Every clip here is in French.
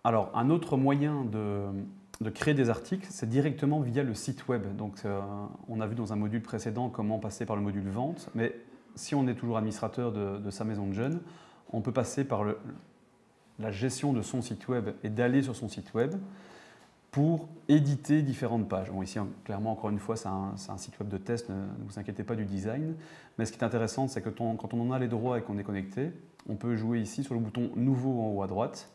Alors, un autre moyen de créer des articles, c'est directement via le site web. Donc, on a vu dans un module précédent comment passer par le module vente, mais si on est toujours administrateur de sa maison de jeunes, on peut passer par la gestion de son site web et d'aller sur son site web pour éditer différentes pages. Bon, ici, clairement, encore une fois, c'est un site web de test, ne vous inquiétez pas du design. Mais ce qui est intéressant, c'est que quand on en a les droits et qu'on est connecté, on peut jouer ici sur le bouton « Nouveau » en haut à droite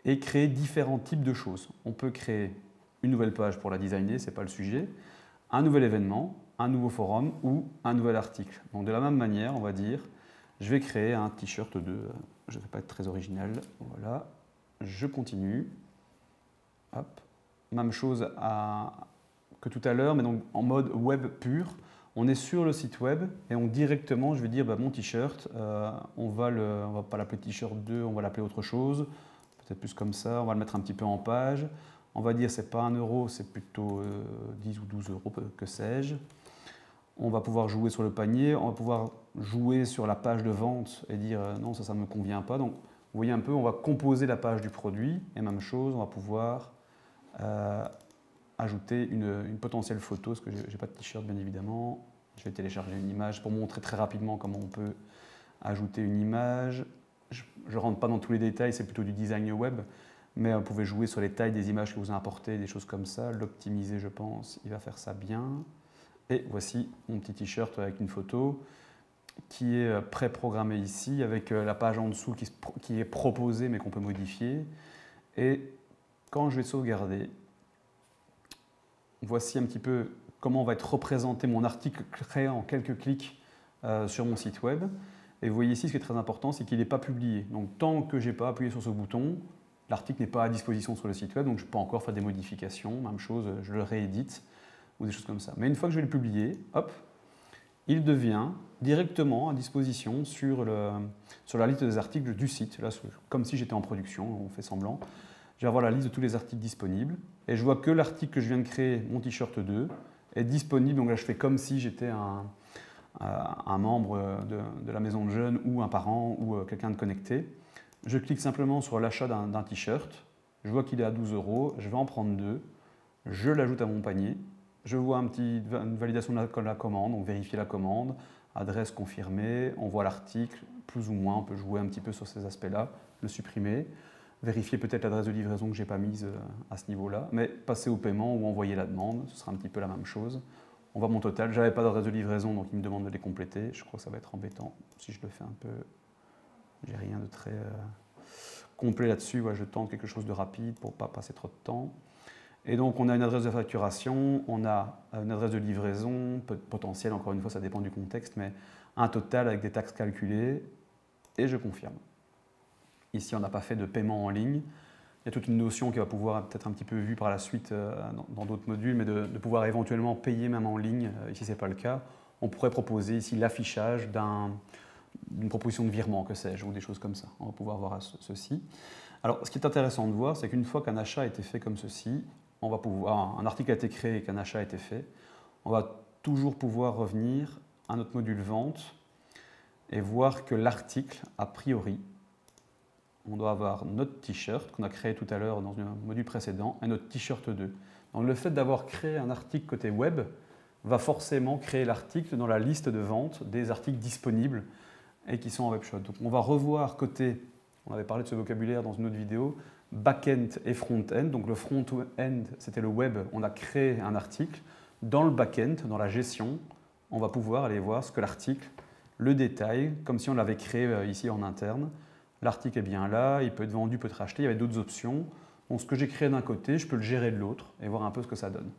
et créer différents types de choses. On peut créer une nouvelle page pour la designer, ce n'est pas le sujet, un nouvel événement, un nouveau forum ou un nouvel article. Donc de la même manière, on va dire, je vais créer un t-shirt je ne vais pas être très original, voilà, je continue, hop. Même chose que tout à l'heure, mais donc en mode web pur. On est sur le site web et directement, je vais dire, mon t-shirt, on va pas l'appeler t-shirt 2, on va l'appeler autre chose, peut-être plus comme ça, on va le mettre un petit peu en page. On va dire c'est pas 1 euro, c'est plutôt 10 ou 12 euros, que sais-je. On va pouvoir jouer sur le panier, on va pouvoir jouer sur la page de vente et dire non, ça ne me convient pas. Donc vous voyez un peu, on va composer la page du produit et même chose, on va pouvoir ajouter une potentielle photo, parce que je n'ai pas de t-shirt bien évidemment. Je vais télécharger une image pour montrer très rapidement comment on peut ajouter une image. Je ne rentre pas dans tous les détails, c'est plutôt du design web, mais vous pouvez jouer sur les tailles des images que vous importez, des choses comme ça. L'optimiser, je pense, il va faire ça bien. Et voici mon petit t-shirt avec une photo qui est pré-programmée ici, avec la page en dessous qui est proposée mais qu'on peut modifier. Et quand je vais sauvegarder, voici un petit peu comment va être représenté mon article créé en quelques clics sur mon site web. Et vous voyez ici, ce qui est très important, c'est qu'il n'est pas publié. Donc tant que je n'ai pas appuyé sur ce bouton, l'article n'est pas à disposition sur le site web, donc je peux encore faire des modifications. Même chose, je le réédite ou des choses comme ça. Mais une fois que je vais le publier, hop, il devient directement à disposition sur la liste des articles du site. Là, comme si j'étais en production, on fait semblant. Je vais avoir la liste de tous les articles disponibles et je vois que l'article que je viens de créer, mon t-shirt 2, est disponible. Donc là, je fais comme si j'étais un membre de la maison de jeunes ou un parent ou quelqu'un de connecté. Je clique simplement sur l'achat d'un t-shirt. Je vois qu'il est à 12 euros. Je vais en prendre 2. Je l'ajoute à mon panier. Je vois une validation de la commande, donc vérifier la commande, adresse confirmée, on voit l'article, plus ou moins, on peut jouer un petit peu sur ces aspects-là, le supprimer, vérifier peut-être l'adresse de livraison que je n'ai pas mise à ce niveau-là, mais passer au paiement ou envoyer la demande, ce sera un petit peu la même chose. On voit mon total, je n'avais pas d'adresse de livraison, donc il me demande de les compléter, je crois que ça va être embêtant si je le fais un peu, j'ai rien de très complet là-dessus, je tente quelque chose de rapide pour ne pas passer trop de temps. Et donc, on a une adresse de facturation, on a une adresse de livraison, potentielle, encore une fois, ça dépend du contexte, mais un total avec des taxes calculées, et je confirme. Ici, on n'a pas fait de paiement en ligne. Il y a toute une notion qui va pouvoir être un petit peu vue par la suite dans d'autres modules, mais de pouvoir éventuellement payer même en ligne, ici, ce n'est pas le cas. On pourrait proposer ici l'affichage d'une proposition de virement, que sais-je, ou des choses comme ça. On va pouvoir voir ceci. Alors, ce qui est intéressant de voir, c'est qu'une fois qu'un achat a été fait comme ceci, un article a été créé et qu'un achat a été fait, on va toujours pouvoir revenir à notre module vente et voir que l'article, a priori, on doit avoir notre t-shirt qu'on a créé tout à l'heure dans un module précédent et notre t-shirt 2. Donc le fait d'avoir créé un article côté web va forcément créer l'article dans la liste de vente des articles disponibles et qui sont en webshot. Donc on va revoir côté, on avait parlé de ce vocabulaire dans une autre vidéo, back-end et front-end. Donc le front-end, c'était le web, on a créé un article. Dans le back-end, dans la gestion, on va pouvoir aller voir ce que l'article, le détail, comme si on l'avait créé ici en interne. L'article est bien là, il peut être vendu, peut être acheté, il y avait d'autres options. Donc ce que j'ai créé d'un côté, je peux le gérer de l'autre et voir un peu ce que ça donne.